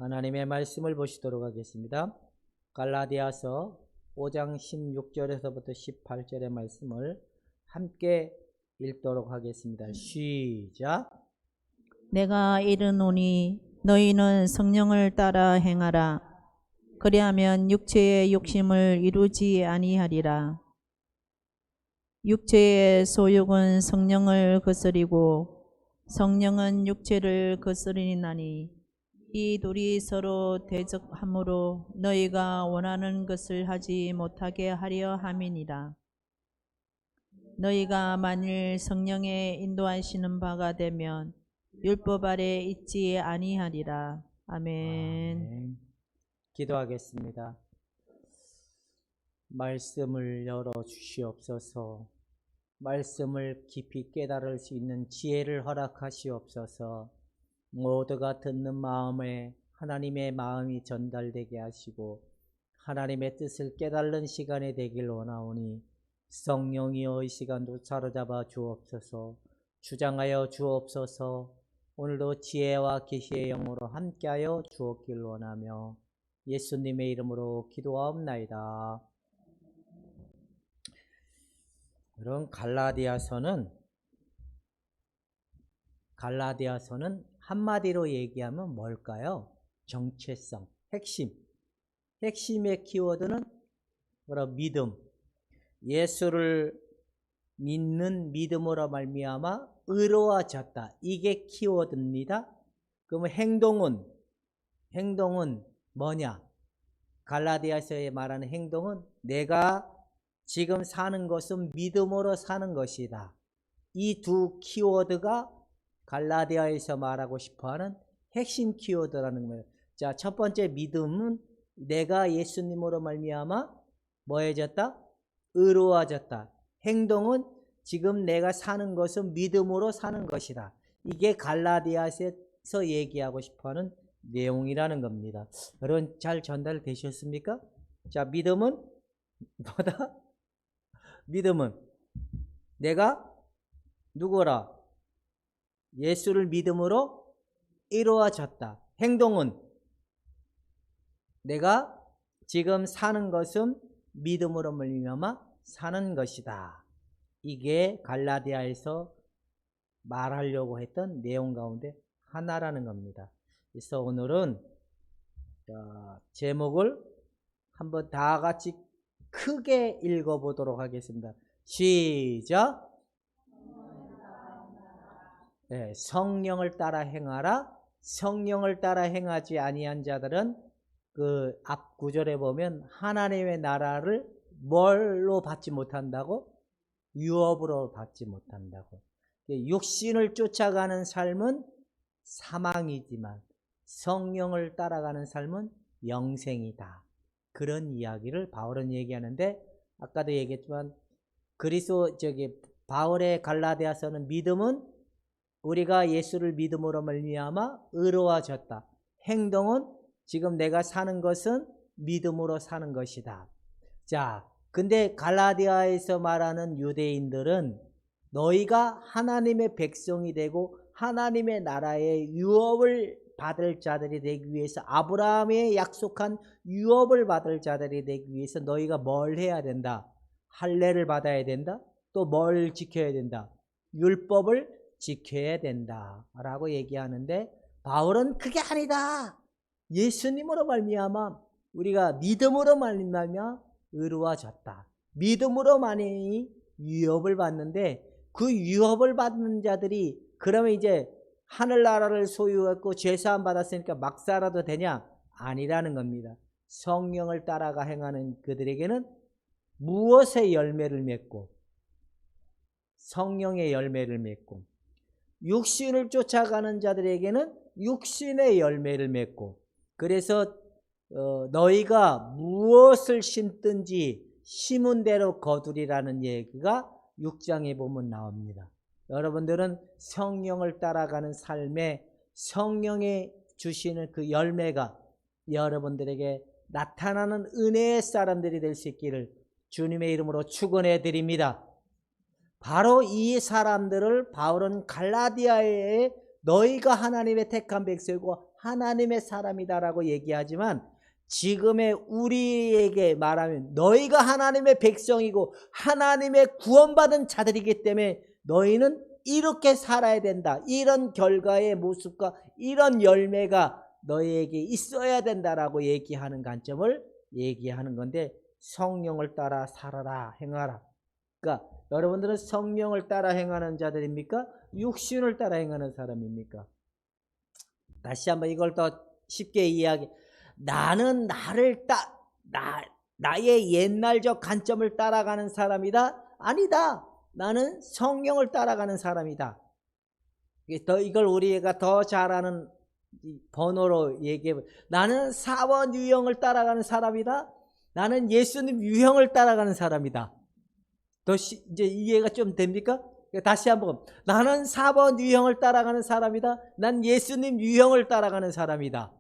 하나님의 말씀을 보시도록 하겠습니다. 갈라디아서 5장 16절에서부터 18절의 말씀을 함께 읽도록 하겠습니다. 시작. 내가 이르노니 너희는 성령을 따라 행하라. 그리하면 육체의 욕심을 이루지 아니하리라. 육체의 소욕은 성령을 거스리고 성령은 육체를 거스리나니 이 둘이 서로 대적함으로 너희가 원하는 것을 하지 못하게 하려 함이니라. 너희가 만일 성령의 인도하시는 바가 되면 율법 아래 있지 아니하리라. 아멘. 기도하겠습니다. 말씀을 열어 주시옵소서. 말씀을 깊이 깨달을 수 있는 지혜를 허락하시옵소서. 모두가 듣는 마음에 하나님의 마음이 전달되게 하시고 하나님의 뜻을 깨달는 시간이 되길 원하오니 성령이여 이 시간도 사로잡아 주옵소서. 주장하여 주옵소서. 오늘도 지혜와 계시의 영으로 함께하여 주옵길 원하며 예수님의 이름으로 기도하옵나이다. 그럼 갈라디아서는 한마디로 얘기하면 뭘까요? 정체성, 핵심의 키워드는 믿음. 예수를 믿는 믿음으로 말미암아 의로워졌다. 이게 키워드입니다. 그러면 행동은 뭐냐? 갈라디아서에 말하는 행동은 내가 지금 사는 것은 믿음으로 사는 것이다. 이 두 키워드가 갈라디아에서 말하고 싶어하는 핵심 키워드라는 거예요. 자, 첫 번째 믿음은 내가 예수님으로 말미암아 뭐해졌다? 의로워졌다. 행동은 지금 내가 사는 것은 믿음으로 사는 것이다. 이게 갈라디아에서 얘기하고 싶어하는 내용이라는 겁니다. 여러분 잘 전달되셨습니까? 자, 믿음은 뭐다? 믿음은 내가 누구라? 예수를 믿음으로 이루어졌다. 행동은 내가 지금 사는 것은 믿음으로 말미암아 사는 것이다. 이게 갈라디아에서 말하려고 했던 내용 가운데 하나라는 겁니다. 그래서 오늘은 제목을 한번 다 같이 크게 읽어보도록 하겠습니다. 시작. 네, 성령을 따라 행하라. 성령을 따라 행하지 아니한 자들은 그 앞 구절에 보면 하나님의 나라를 뭘로 받지 못한다고? 유업으로 받지 못한다고. 육신을 쫓아가는 삶은 사망이지만 성령을 따라가는 삶은 영생이다. 그런 이야기를 바울은 얘기하는데, 아까도 얘기했지만 바울의 갈라디아서는 믿음은 우리가 예수를 믿음으로 말미암아 의로워졌다. 행동은 지금 내가 사는 것은 믿음으로 사는 것이다. 자, 근데 갈라디아에서 말하는 유대인들은 너희가 하나님의 백성이 되고 하나님의 나라의 유업을 받을 자들이 되기 위해서, 아브라함의 약속한 유업을 받을 자들이 되기 위해서 너희가 뭘 해야 된다? 할례를 받아야 된다. 또 뭘 지켜야 된다? 율법을 지켜야 된다 라고 얘기하는데, 바울은 그게 아니다. 예수님으로 말미암아 우리가 믿음으로 말미암아 의로워졌다. 믿음으로 많이 유업을 받는데, 그 유업을 받는 자들이 그러면 이제 하늘나라를 소유했고 죄사함 받았으니까 막 살아도 되냐? 아니라는 겁니다. 성령을 따라가 행하는 그들에게는 무엇의 열매를 맺고, 성령의 열매를 맺고, 육신을 쫓아가는 자들에게는 육신의 열매를 맺고, 그래서 너희가 무엇을 심든지 심은 대로 거두리라는 얘기가 6장에 보면 나옵니다. 여러분들은 성령을 따라가는 삶에 성령이 주시는 그 열매가 여러분들에게 나타나는 은혜의 사람들이 될 수 있기를 주님의 이름으로 축원해 드립니다. 바로 이 사람들을 바울은 갈라디아에 너희가 하나님의 택한 백성이고 하나님의 사람이다라고 얘기하지만 지금의 우리에게 말하면 너희가 하나님의 백성이고 하나님의 구원받은 자들이기 때문에 너희는 이렇게 살아야 된다. 이런 결과의 모습과 이런 열매가 너희에게 있어야 된다라고 얘기하는 관점을 얘기하는 건데, 성령을 따라 살아라, 행하라. 그러니까 여러분들은 성령을 따라 행하는 자들입니까? 육신을 따라 행하는 사람입니까? 다시 한번 이걸 더 쉽게 이야기. 나는 나의 옛날적 관점을 따라가는 사람이다? 아니다. 나는 성령을 따라가는 사람이다. 이걸 우리가 더 잘하는 번호로 얘기해. 나는 사원 유형을 따라가는 사람이다. 나는 예수님 유형을 따라가는 사람이다. 이제 이해가 좀 됩니까? 다시 한번. 나는 4번 유형을 따라가는 사람이다. 난 예수님 유형을 따라가는 사람이다.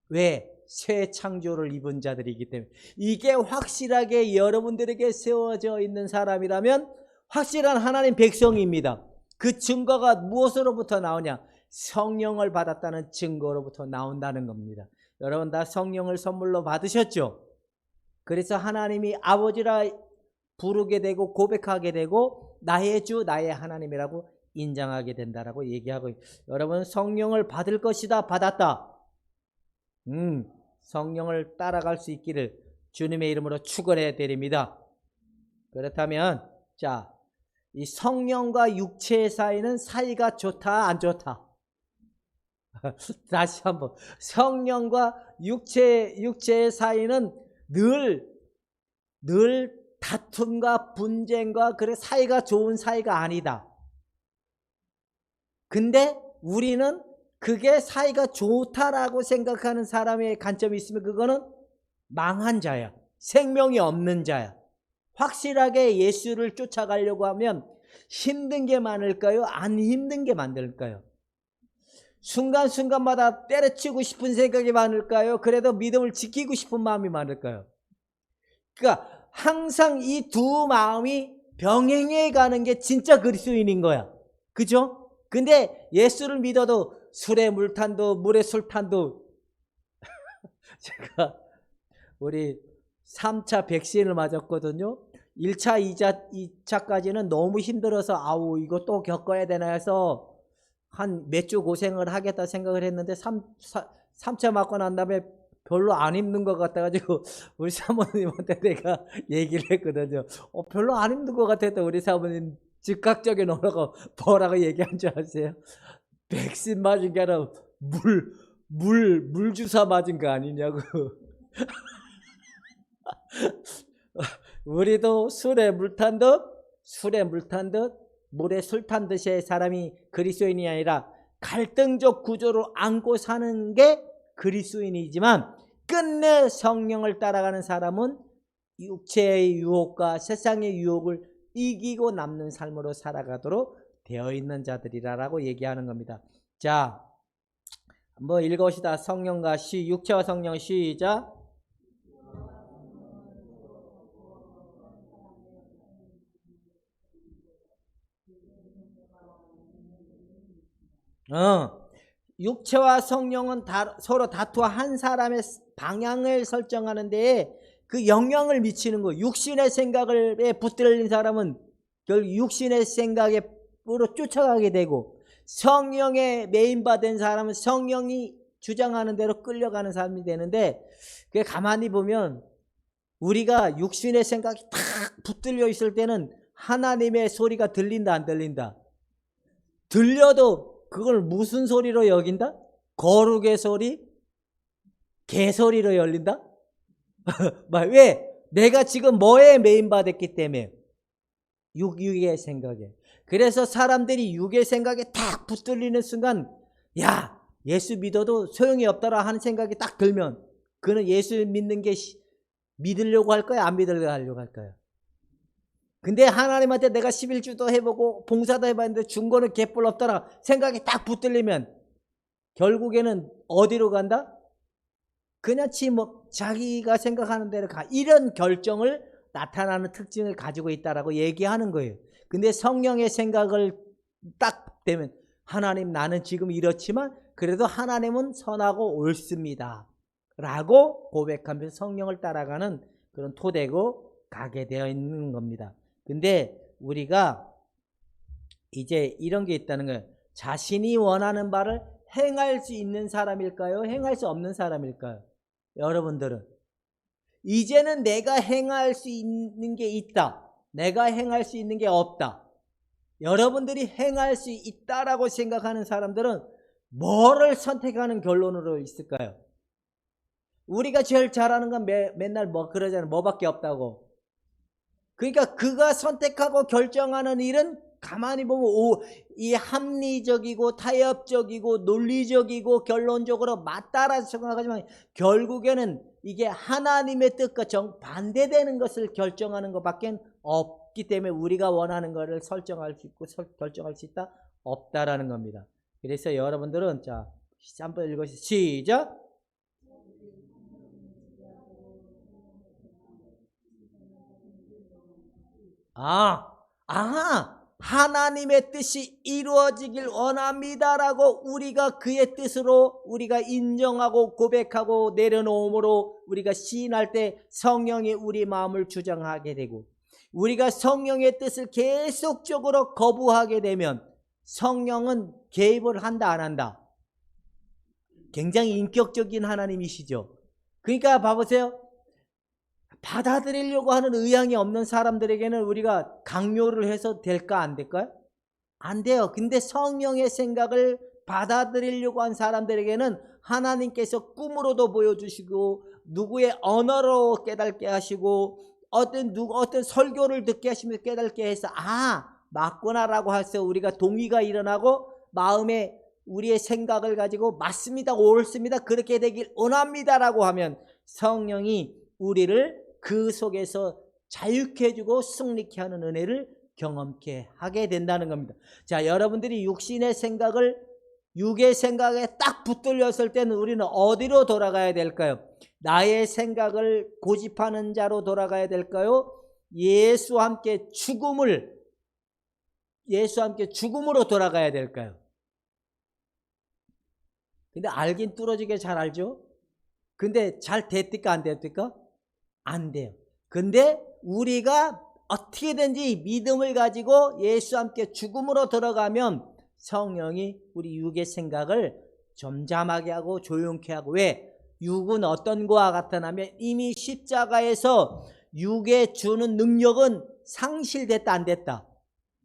왜? 새 창조를 입은 자들이기 때문에. 이게 확실하게 여러분들에게 세워져 있는 사람이라면 확실한 하나님 백성입니다. 그 증거가 무엇으로부터 나오냐? 성령을 받았다는 증거로부터 나온다는 겁니다. 여러분 다 성령을 선물로 받으셨죠? 그래서 하나님이 아버지라 부르게 되고 고백하게 되고 나의 주 나의 하나님이라고 인정하게 된다라고 얘기하고, 여러분 성령을 받을 것이다. 받았다. 성령을 따라갈 수 있기를 주님의 이름으로 축원해 드립니다. 그렇다면 자, 이 성령과 육체의 사이는 사이가 좋다 안 좋다? 다시 한번. 성령과 육체의 사이는 늘 다툼과 분쟁과 그래 사이가 좋은 사이가 아니다. 근데 우리는 그게 사이가 좋다라고 생각하는 사람의 관점이 있으면 그거는 망한 자야. 생명이 없는 자야. 확실하게 예수를 쫓아가려고 하면 힘든 게 많을까요? 안 힘든 게 많을까요? 순간순간마다 때려치고 싶은 생각이 많을까요? 그래도 믿음을 지키고 싶은 마음이 많을까요? 그러니까 항상 이 두 마음이 병행해 가는 게 진짜 그리스도인인 거야. 그죠? 근데 예수를 믿어도 술에 물탄도 물에 술탄도 제가 우리 3차 백신을 맞았거든요. 1차, 2차까지는 너무 힘들어서 아우 이거 또 겪어야 되나 해서 한 몇 주 고생을 하겠다 생각을 했는데 3차 맞고 난 다음에 별로 안 힘든 것 같아가지고 우리 사모님한테 내가 얘기를 했거든요. 별로 안 힘든 것 같았다. 우리 사모님 즉각적인 언어가 뭐라고 얘기한 줄 아세요? 백신 맞은 게 아니라 물 주사 맞은 거 아니냐고. 우리도 술에 물 탄 듯 물에 술 탄 듯이 사람이 그리스도인이 아니라 갈등적 구조를 안고 사는 게 그리스도인이지만, 끝내 성령을 따라가는 사람은 육체의 유혹과 세상의 유혹을 이기고 남는 삶으로 살아가도록 되어 있는 자들이라고 얘기하는 겁니다. 자, 한번 읽어봅시다. 성령과 육체와 성령 시작. 육체와 성령은 서로 다투어 한 사람의 방향을 설정하는 데에 그 영향을 미치는 거예요. 육신의 생각에 붙들린 사람은 결국 육신의 생각으로 쫓아가게 되고, 성령에 메인받은 사람은 성령이 주장하는 대로 끌려가는 사람이 되는데, 그게 가만히 보면 우리가 육신의 생각이 탁 붙들려 있을 때는 하나님의 소리가 들린다 안 들린다? 들려도 그걸 무슨 소리로 여긴다? 거룩의 소리? 개소리로 열린다? 왜? 내가 지금 뭐에 메인받았기 때문에? 육의 생각에. 그래서 사람들이 육의 생각에 딱 붙들리는 순간, 야, 예수 믿어도 소용이 없더라 하는 생각이 딱 들면 그는 예수 믿는 게 믿으려고 할까요? 안 믿으려고 할까요? 근데 하나님한테 내가 11주도 해보고 봉사도 해봤는데 준 거는 개뿔 없더라 생각이 딱 붙들리면 결국에는 어디로 간다? 그냥 자기가 생각하는 대로 가. 이런 결정을 나타나는 특징을 가지고 있다라고 얘기하는 거예요. 근데 성령의 생각을 딱 되면, 하나님 나는 지금 이렇지만 그래도 하나님은 선하고 옳습니다 라고 고백하면서 성령을 따라가는 그런 토대고 가게 되어 있는 겁니다. 근데 우리가 이제 이런 게 있다는 거예요. 자신이 원하는 바를 행할 수 있는 사람일까요? 행할 수 없는 사람일까요? 여러분들은 이제는 내가 행할 수 있는 게 있다, 내가 행할 수 있는 게 없다. 여러분들이 행할 수 있다라고 생각하는 사람들은 뭐를 선택하는 결론으로 있을까요? 우리가 제일 잘하는 건 맨날 뭐 그러잖아요. 뭐밖에 없다고. 그러니까 그가 선택하고 결정하는 일은 가만히 보면 이 합리적이고 타협적이고 논리적이고 결론적으로 맞다라고 생각하지만 결국에는 이게 하나님의 뜻과 정반대되는 것을 결정하는 것밖에 없기 때문에 우리가 원하는 것을 설정할 수 있고 결정할 수 있다? 없다라는 겁니다. 그래서 여러분들은 자 한번 읽으시죠. 시작. 하나님의 뜻이 이루어지길 원합니다라고 우리가 그의 뜻으로 우리가 인정하고 고백하고 내려놓음으로 우리가 시인할 때 성령이 우리 마음을 주장하게 되고, 우리가 성령의 뜻을 계속적으로 거부하게 되면 성령은 개입을 한다 안 한다? 굉장히 인격적인 하나님이시죠. 그러니까 봐보세요. 받아들이려고 하는 의향이 없는 사람들에게는 우리가 강요를 해서 될까 안 될까요? 안 돼요. 근데 성령의 생각을 받아들이려고 한 사람들에게는 하나님께서 꿈으로도 보여주시고 누구의 언어로 깨닫게 하시고 어떤 설교를 듣게 하시면서 깨닫게 해서 맞구나라고 해서 우리가 동의가 일어나고 마음에 우리의 생각을 가지고 맞습니다, 옳습니다, 그렇게 되길 원합니다라고 하면 성령이 우리를 그 속에서 자유케 해주고 승리케 하는 은혜를 경험케 하게 된다는 겁니다. 자, 여러분들이 육의 생각에 딱 붙들렸을 때는 우리는 어디로 돌아가야 될까요? 나의 생각을 고집하는 자로 돌아가야 될까요? 예수와 함께 죽음으로 돌아가야 될까요? 근데 알긴 뚫어지게 잘 알죠? 근데 잘 됐을까 안 됐을까? 안 돼요. 근데 우리가 어떻게든지 믿음을 가지고 예수와 함께 죽음으로 들어가면 성령이 우리 육의 생각을 점잠하게 하고 조용케 하고, 왜? 육은 어떤 거와 같으냐면 이미 십자가에서 육에 주는 능력은 상실됐다 안 됐다?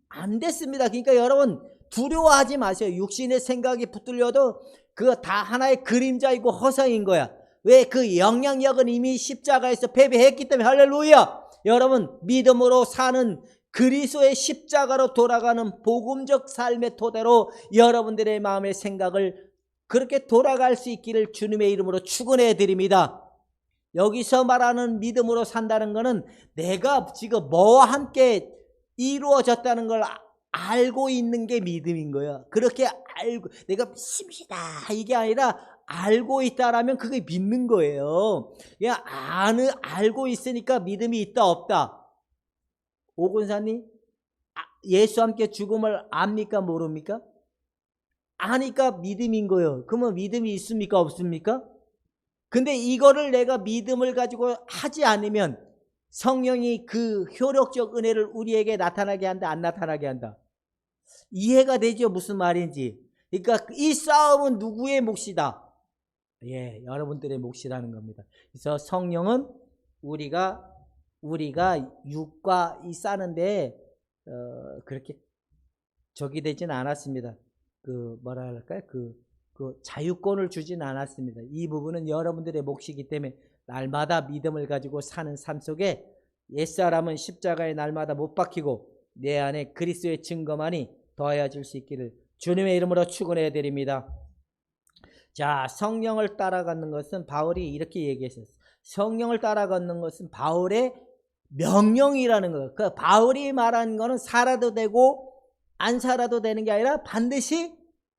안 됐습니다. 그러니까 여러분 두려워하지 마세요. 육신의 생각이 붙들려도 그거 다 하나의 그림자이고 허상인 거야. 왜? 그 영향력은 이미 십자가에서 패배했기 때문에. 할렐루야. 여러분 믿음으로 사는 그리스도의 십자가로 돌아가는 복음적 삶의 토대로 여러분들의 마음의 생각을 그렇게 돌아갈 수 있기를 주님의 이름으로 축원해 드립니다. 여기서 말하는 믿음으로 산다는 것은 내가 지금 뭐와 함께 이루어졌다는 걸 알고 있는 게 믿음인 거야. 그렇게 알고 내가 믿습니다 이게 아니라 알고 있다라면 그게 믿는 거예요. 그냥 알고 있으니까 믿음이 있다 없다? 오군사님, 예수와 함께 죽음을 압니까 모릅니까? 아니까 믿음인 거예요. 그러면 믿음이 있습니까 없습니까? 근데 이거를 내가 믿음을 가지고 하지 않으면 성령이 그 효력적 은혜를 우리에게 나타나게 한다 안 나타나게 한다? 이해가 되죠? 무슨 말인지. 그러니까 이 싸움은 누구의 몫이다? 예, 여러분들의 몫이라는 겁니다. 그래서 성령은 우리가 육과 이 싸는데 그렇게 적이 되지는 않았습니다. 그 뭐라 할까요? 그 자유권을 주지는 않았습니다. 이 부분은 여러분들의 몫이기 때문에 날마다 믿음을 가지고 사는 삶 속에 옛사람은 십자가에 날마다 못 박히고 내 안에 그리스도의 증거만이 더하여질 수 있기를 주님의 이름으로 축원해 드립니다. 자, 성령을 따라가는 것은 바울이 이렇게 얘기했어요. 성령을 따라가는 것은 바울의 명령이라는 거예요. 그 바울이 말한 거는 살아도 되고 안 살아도 되는 게 아니라 반드시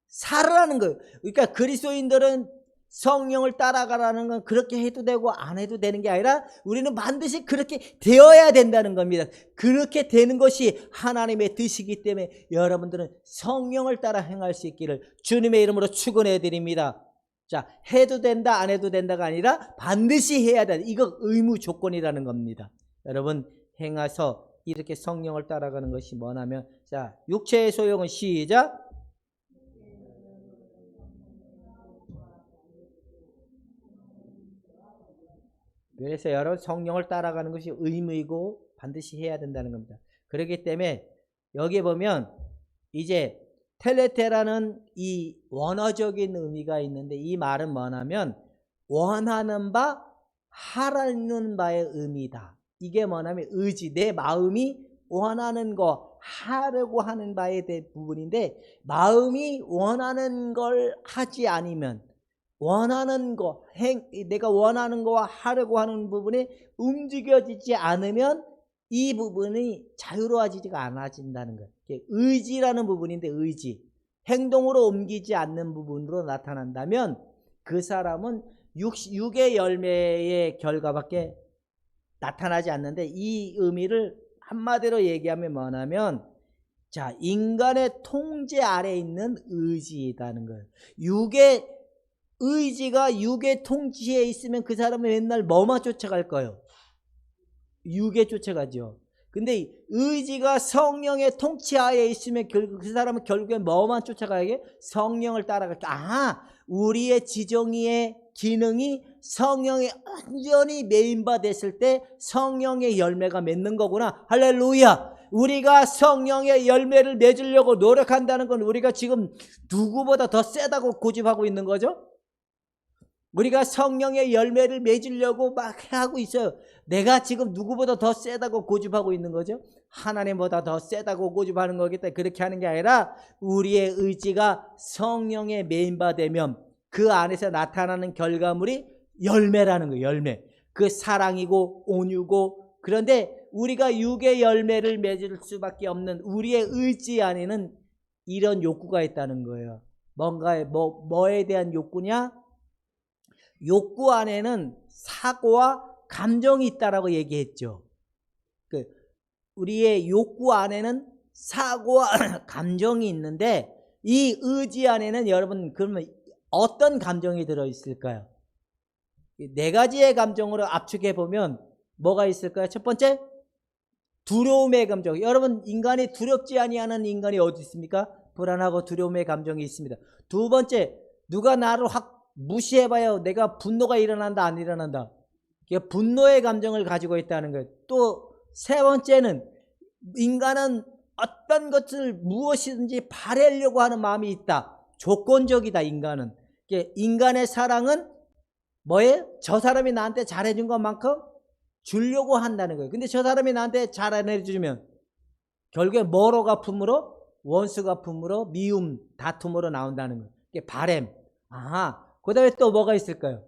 살아라는 거예요. 그러니까 그리스도인들은 성령을 따라가라는 건 그렇게 해도 되고 안 해도 되는 게 아니라 우리는 반드시 그렇게 되어야 된다는 겁니다. 그렇게 되는 것이 하나님의 뜻이기 때문에 여러분들은 성령을 따라 행할 수 있기를 주님의 이름으로 축원해 드립니다. 자, 해도 된다 안 해도 된다가 아니라 반드시 해야 된다. 이거 의무 조건이라는 겁니다. 여러분 행하서 이렇게 성령을 따라가는 것이 뭐냐면, 자, 육체의 소용은 시작. 그래서 여러분 성령을 따라가는 것이 의무이고 반드시 해야 된다는 겁니다. 그렇기 때문에 여기 보면 이제 텔레테라는 이 원어적인 의미가 있는데, 이 말은 뭐냐면 원하는 바 하라는 바의 의미다. 이게 뭐냐면 의지, 내 마음이 원하는 거 하려고 하는 바에 대한 부분인데, 마음이 원하는 걸 하지 않으면, 원하는 거, 내가 원하는 거와 하려고 하는 부분이 움직여지지 않으면 이 부분이 자유로워지지가 않아진다는 거예요. 의지라는 부분인데, 의지, 행동으로 옮기지 않는 부분으로 나타난다면 그 사람은 육의 열매의 결과밖에 나타나지 않는데, 이 의미를 한마디로 얘기하면 뭐냐면, 자, 인간의 통제 아래에 있는 의지이다는 거예요. 육의 의지가 육의 통치에 있으면 그 사람은 맨날 뭐만 쫓아갈 거예요? 육에 쫓아가죠. 근데 의지가 성령의 통치하에 있으면 그 사람은 결국엔 뭐만 쫓아가게? 성령을 따라갈 때, 우리의 지정의의 기능이 성령에 완전히 메인바 됐을 때 성령의 열매가 맺는 거구나. 할렐루야. 우리가 성령의 열매를 맺으려고 노력한다는 건 우리가 지금 누구보다 더 세다고 고집하고 있는 거죠. 우리가 성령의 열매를 맺으려고 막 하고 있어요. 내가 지금 누구보다 더 세다고 고집하고 있는 거죠. 하나님보다 더 세다고 고집하는 거기 때문에 그렇게 하는 게 아니라, 우리의 의지가 성령의 메인바되면 그 안에서 나타나는 결과물이 열매라는 거예요. 열매. 그 사랑이고 온유고. 그런데 우리가 육의 열매를 맺을 수밖에 없는 우리의 의지 안에는 이런 욕구가 있다는 거예요. 뭐에 대한 욕구냐? 욕구 안에는 사고와 감정이 있다라고 얘기했죠. 우리의 욕구 안에는 사고와 감정이 있는데, 이 의지 안에는 여러분 그러면 어떤 감정이 들어있을까요? 네 가지의 감정으로 압축해 보면 뭐가 있을까요? 첫 번째, 두려움의 감정. 여러분, 인간이 두렵지 아니하는 인간이 어디 있습니까? 불안하고 두려움의 감정이 있습니다. 두 번째, 누가 나를 확 무시해봐요. 내가 분노가 일어난다 안 일어난다. 분노의 감정을 가지고 있다는 거예요. 또 세 번째는, 인간은 어떤 것을 무엇이든지 바라려고 하는 마음이 있다. 조건적이다. 인간은. 인간의 사랑은 뭐예요? 저 사람이 나한테 잘해준 것만큼 주려고 한다는 거예요. 근데 저 사람이 나한테 잘 안 해주면 결국에 뭐로 갚음으로? 원수 갚음으로, 미움, 다툼으로 나온다는 거예요. 이게 바램. 그 다음에 또 뭐가 있을까요?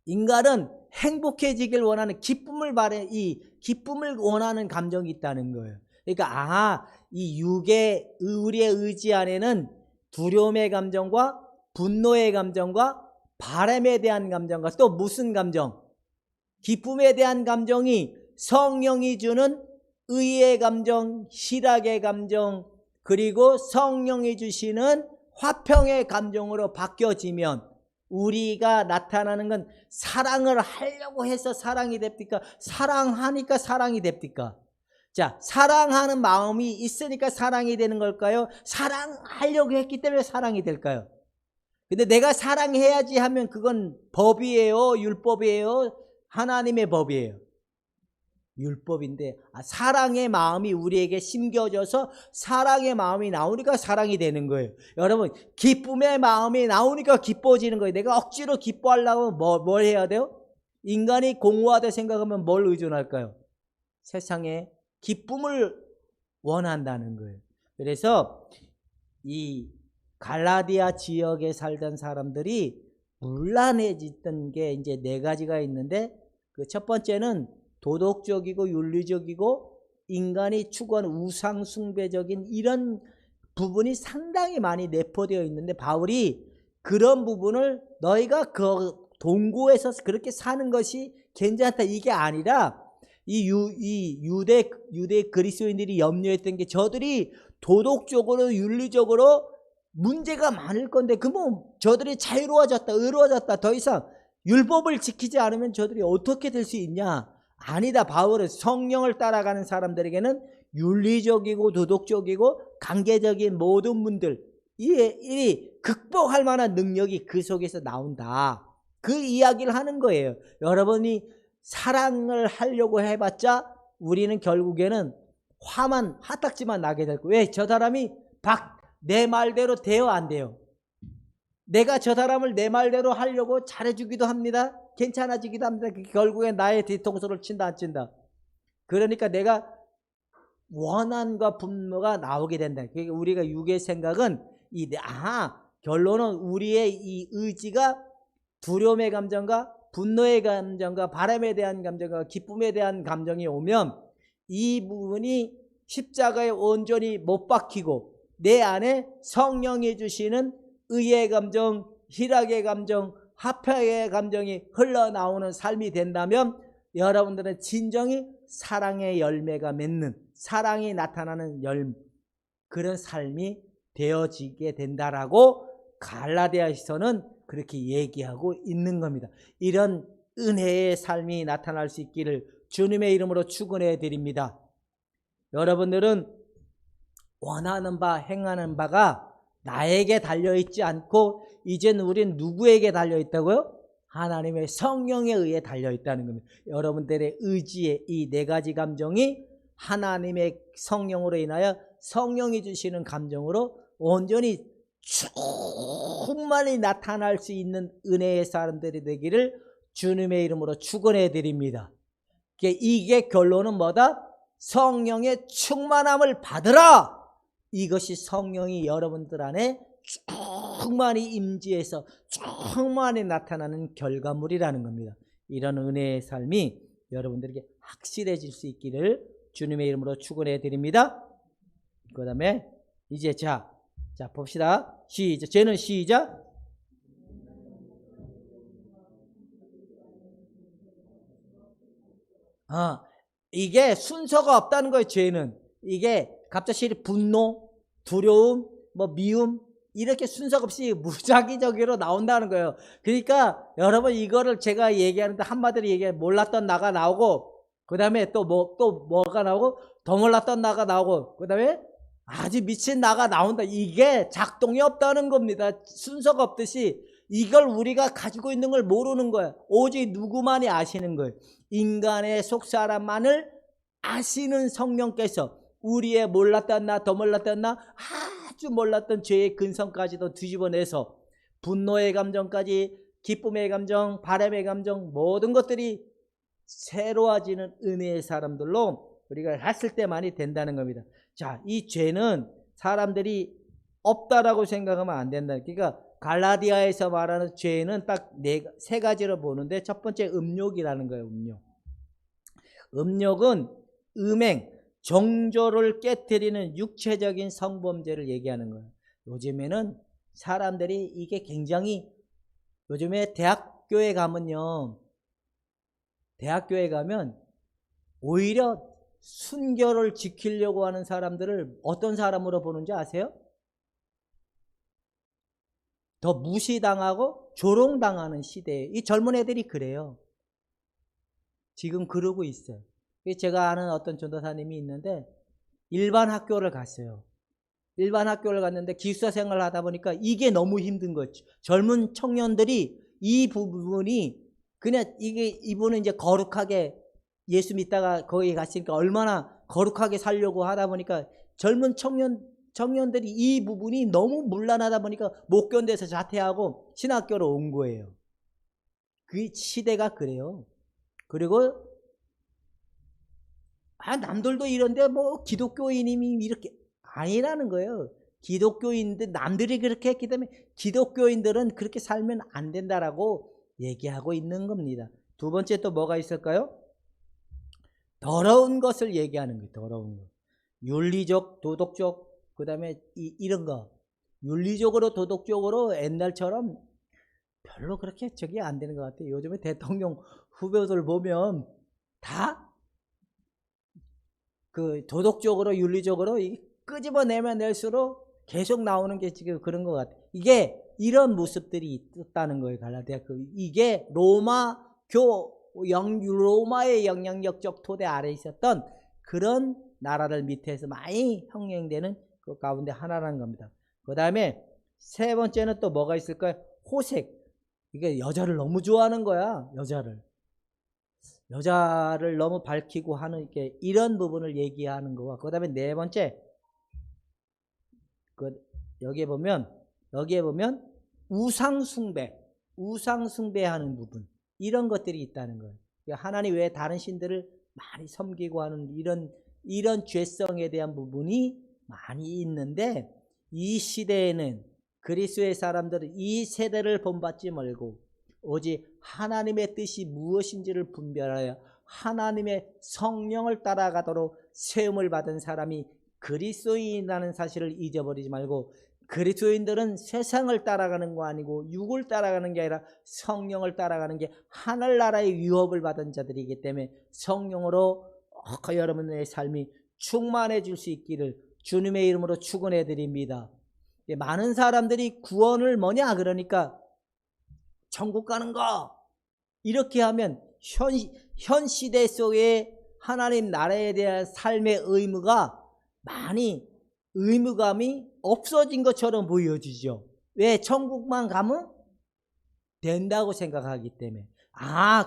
인간은 행복해지길 원하는, 기쁨을 원하는 감정이 있다는 거예요. 그러니까 이 육의 우리의 의지 안에는 두려움의 감정과 분노의 감정과 바람에 대한 감정과 또 무슨 감정? 기쁨에 대한 감정이 성령이 주는 의의 감정, 희락의 감정, 그리고 성령이 주시는 화평의 감정으로 바뀌어지면 우리가 나타나는 건 사랑을 하려고 해서 사랑이 됩니까? 사랑하니까 사랑이 됩니까? 자, 사랑하는 마음이 있으니까 사랑이 되는 걸까요? 사랑하려고 했기 때문에 사랑이 될까요? 근데 내가 사랑해야지 하면 그건 법이에요? 율법이에요? 하나님의 법이에요. 율법인데, 사랑의 마음이 우리에게 심겨져서 사랑의 마음이 나오니까 사랑이 되는 거예요. 여러분, 기쁨의 마음이 나오니까 기뻐지는 거예요. 내가 억지로 기뻐하려면 뭘 해야 돼요? 인간이 공허하다 생각하면 뭘 의존할까요? 세상에 기쁨을 원한다는 거예요. 그래서 이 갈라디아 지역에 살던 사람들이 문란해졌던 게 이제 네 가지가 있는데, 그 첫 번째는 도덕적이고 윤리적이고 인간이 추구하는 우상숭배적인 이런 부분이 상당히 많이 내포되어 있는데, 바울이 그런 부분을 너희가 그 동고에서 그렇게 사는 것이 괜찮다 이게 아니라 이 유대 그리스도인들이 염려했던 게 저들이 도덕적으로 윤리적으로 문제가 많을 건데 그러면 저들이 자유로워졌다 의로워졌다 더 이상 율법을 지키지 않으면 저들이 어떻게 될 수 있냐? 아니다. 바울은 성령을 따라가는 사람들에게는 윤리적이고 도덕적이고 관계적인 모든 분들 이 극복할 만한 능력이 그 속에서 나온다. 그 이야기를 하는 거예요. 여러분이 사랑을 하려고 해봤자 우리는 결국에는 화딱지만 나게 될 거예요. 왜? 저 사람이 내 말대로 돼요 안 돼요? 내가 저 사람을 내 말대로 하려고 잘해주기도 합니다. 괜찮아지기도 합니다. 결국엔 나의 뒤통수를 친다 안 친다. 그러니까 내가 원한과 분노가 나오게 된다. 그러니까 우리가 육의 생각은 결론은 우리의 이 의지가 두려움의 감정과 분노의 감정과 바람에 대한 감정과 기쁨에 대한 감정이 오면 이 부분이 십자가에 온전히 못 박히고 내 안에 성령이 주시는 의의 감정, 희락의 감정, 화평의 감정이 흘러나오는 삶이 된다면 여러분들은 진정히 사랑의 열매가 맺는 사랑이 나타나는 그런 삶이 되어지게 된다라고 갈라디아서는 그렇게 얘기하고 있는 겁니다. 이런 은혜의 삶이 나타날 수 있기를 주님의 이름으로 축원해 드립니다. 여러분들은 원하는 바 행하는 바가 나에게 달려있지 않고 이젠 우린 누구에게 달려있다고요? 하나님의 성령에 의해 달려있다는 겁니다. 여러분들의 의지의 이 네 가지 감정이 하나님의 성령으로 인하여 성령이 주시는 감정으로 온전히 충만히 나타날 수 있는 은혜의 사람들이 되기를 주님의 이름으로 축원해 드립니다. 이게 결론은 뭐다? 성령의 충만함을 받으라. 이것이 성령이 여러분들 안에 충만히 임재해서 충만히 나타나는 결과물이라는 겁니다. 이런 은혜의 삶이 여러분들에게 확실해질 수 있기를 주님의 이름으로 축원해 드립니다. 그 다음에 이제 자 봅시다. 시작. 쟤는 시작. 이게 순서가 없다는 거예요. 죄는 이게 갑자기 분노, 두려움, 미움 이렇게 순서가 없이 무작위적으로 나온다는 거예요. 그러니까 여러분 이거를 제가 얘기하는데 한마디로 얘기해 몰랐던 나가 나오고 그 다음에 또 뭐가 나오고 더 몰랐던 나가 나오고 그 다음에 아주 미친 나가 나온다. 이게 작동이 없다는 겁니다. 순서가 없듯이 이걸 우리가 가지고 있는 걸 모르는 거예요. 오직 누구만이 아시는 거예요. 인간의 속사람만을 아시는 성령께서 우리의 몰랐던 나, 더 몰랐던 나, 아주 몰랐던 죄의 근성까지도 뒤집어내서 분노의 감정까지 기쁨의 감정, 바람의 감정 모든 것들이 새로워지는 은혜의 사람들로 우리가 했을 때만이 된다는 겁니다. 자, 이 죄는 사람들이 없다라고 생각하면 안 된다. 그러니까 갈라디아에서 말하는 죄는 딱 세 가지로 보는데 첫 번째 음욕이라는 거예요. 음욕. 음욕은 음행, 정조를 깨뜨리는 육체적인 성범죄를 얘기하는 거예요. 요즘에는 사람들이 이게 굉장히 요즘에 대학교에 가면 오히려 순결을 지키려고 하는 사람들을 어떤 사람으로 보는지 아세요? 더 무시당하고 조롱당하는 시대에 이 젊은 애들이 그래요. 지금 그러고 있어요. 제가 아는 어떤 전도사님이 있는데 일반 학교를 갔어요. 일반 학교를 갔는데 기숙사 생활을 하다 보니까 이게 너무 힘든 거죠. 젊은 청년들이 이 부분이 그냥 이분은 이제 거룩하게 예수 믿다가 거기 갔으니까 얼마나 거룩하게 살려고 하다 보니까 젊은 청년들이 이 부분이 너무 문란하다 보니까 못 견뎌서 자퇴하고 신학교로 온 거예요. 그 시대가 그래요. 그리고 남들도 이런데 기독교인이면 이렇게 아니라는 거예요. 기독교인들 남들이 그렇게 했기 때문에 기독교인들은 그렇게 살면 안 된다라고 얘기하고 있는 겁니다. 두 번째 또 뭐가 있을까요? 더러운 것을 얘기하는 거예요. 더러운 것. 윤리적, 도덕적, 그 다음에 이런 거. 윤리적으로 도덕적으로 옛날처럼 별로 그렇게 저기 안 되는 것 같아요. 요즘에 대통령 후보들 보면 다 그 도덕적으로 윤리적으로 끄집어내면 낼수록 계속 나오는 게 지금 그런 것 같아요. 이게 이런 모습들이 있다는 거예요. 갈라디아 이게 로마의 영향력적 토대 아래 있었던 그런 나라들 밑에서 많이 형성되는 그 가운데 하나라는 겁니다. 그 다음에 세 번째는 또 뭐가 있을까요? 호색. 이게 여자를 너무 좋아하는 거야. 여자를 너무 밝히고 하는 게 이런 부분을 얘기하는 거와 그 다음에 네 번째 여기에 보면 우상숭배하는 부분 이런 것들이 있다는 거예요. 하나님 외에 다른 신들을 많이 섬기고 하는 이런 죄성에 대한 부분이 많이 있는데 이 시대에는 그리스도의 사람들은 이 세대를 본받지 말고 오직 하나님의 뜻이 무엇인지를 분별하여 하나님의 성령을 따라가도록 세움을 받은 사람이 그리스도인이라는 사실을 잊어버리지 말고 그리스도인들은 세상을 따라가는 거 아니고 육을 따라가는 게 아니라 성령을 따라가는 게 하늘나라의 유업을 받은 자들이기 때문에 성령으로 여러분의 삶이 충만해질 수 있기를 주님의 이름으로 축원해 드립니다. 많은 사람들이 구원을 뭐냐 그러니까 천국 가는 거 이렇게 하면 현 시대 속에 하나님 나라에 대한 삶의 의무감이 없어진 것처럼 보여지죠. 왜? 천국만 가면 된다고 생각하기 때문에.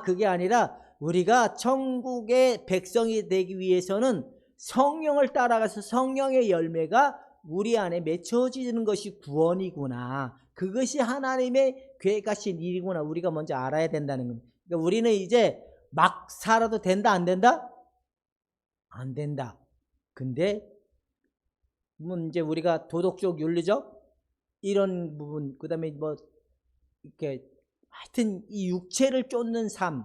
그게 아니라 우리가 천국의 백성이 되기 위해서는 성령을 따라가서 성령의 열매가 우리 안에 맺혀지는 것이 구원이구나. 그것이 하나님의 계획하신 일이구나. 우리가 먼저 알아야 된다는 겁니다. 그러니까 우리는 이제 막 살아도 된다 안 된다? 안 된다. 근데 이제 우리가 도덕적 윤리적 이런 부분 그다음에 뭐 이렇게 하여튼 이 육체를 쫓는 삶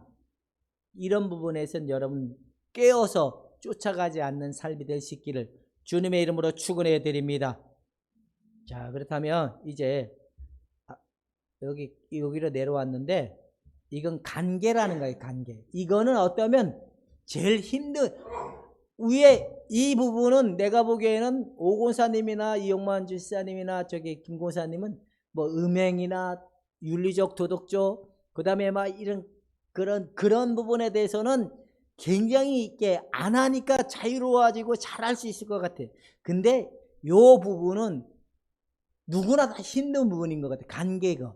이런 부분에서는 여러분 깨어서 쫓아가지 않는 삶이 될 수 있기를 주님의 이름으로 축원해 드립니다. 자, 그렇다면 이제 여기로 내려왔는데 이건 간계라는 거예요. 간계. 이거는 어떠면 제일 힘든 위에 이 부분은 내가 보기에는 오곤사님이나 이용만 집사님이나 저기 김고사님은 뭐 음행이나 윤리적 도덕적 그다음에 막 이런 그런 부분에 대해서는 굉장히 이렇게 안 하니까 자유로워지고 잘할 수 있을 것 같아. 근데 요 부분은 누구나 다 힘든 부분인 것 같아. 관계가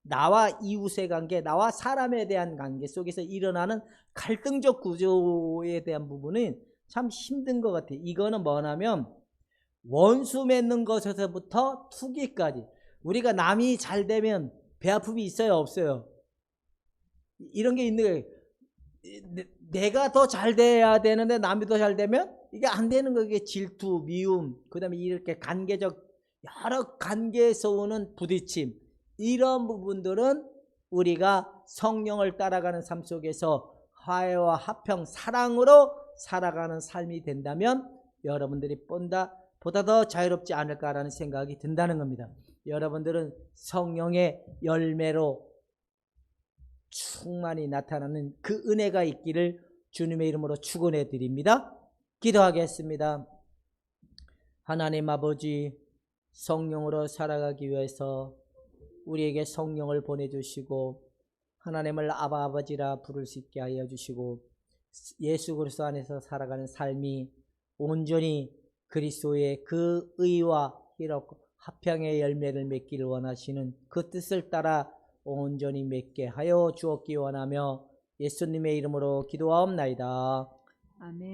나와 이웃의 관계, 나와 사람에 대한 관계 속에서 일어나는 갈등적 구조에 대한 부분은 참 힘든 것 같아. 이거는 뭐냐면 원수 맺는 것에서부터 투기까지 우리가 남이 잘 되면 배 아픔이 있어요 없어요? 이런 게 있는 거예요. 내가 더 잘 돼야 되는데 남이 더 잘 되면 이게 안 되는 거예요. 이게 질투, 미움, 그 다음에 이렇게 관계적 여러 관계에서 오는 부딪힘 이런 부분들은 우리가 성령을 따라가는 삶 속에서 화해와 화평, 사랑으로 살아가는 삶이 된다면 여러분들이 보다 더 자유롭지 않을까라는 생각이 든다는 겁니다. 여러분들은 성령의 열매로 충만히 나타나는 그 은혜가 있기를 주님의 이름으로 축원해 드립니다. 기도하겠습니다. 하나님 아버지, 성령으로 살아가기 위해서 우리에게 성령을 보내주시고 하나님을 아바 아버지라 부를 수 있게 하여 주시고 예수 그리스도 안에서 살아가는 삶이 온전히 그리스도의 그 의와 희락과 화평의 열매를 맺기를 원하시는 그 뜻을 따라 온전히 맺게 하여 주옵기 원하며 예수님의 이름으로 기도하옵나이다. 아멘.